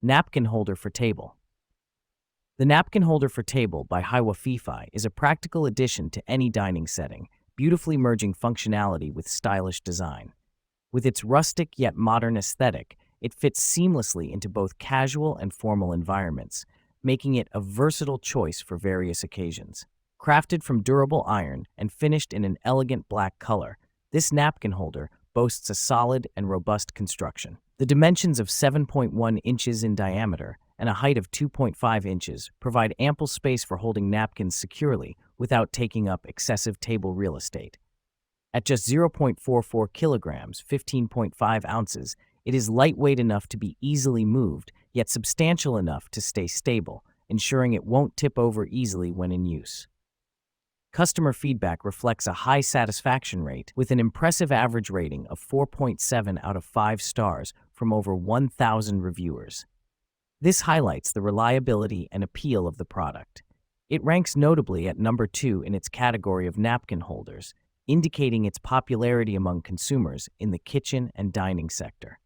Napkin holder for table. The napkin holder for table by Hiwa is a practical addition to any dining setting, beautifully merging functionality with stylish design. With its rustic yet modern aesthetic, it fits seamlessly into both casual and formal environments, making it a versatile choice for various occasions. Crafted from durable iron and finished in an elegant black color, this napkin holder boasts a solid and robust construction. The dimensions of 7.1 inches in diameter and a height of 2.5 inches provide ample space for holding napkins securely without taking up excessive table real estate. At just 0.44 kilograms, 15.5 ounces, it is lightweight enough to be easily moved, yet substantial enough to stay stable, ensuring it won't tip over easily when in use. Customer feedback reflects a high satisfaction rate with an impressive average rating of 4.7 out of 5 stars from over 1,000 reviewers. This highlights the reliability and appeal of the product. It ranks notably at number 2 in its category of napkin holders, indicating its popularity among consumers in the kitchen and dining sector.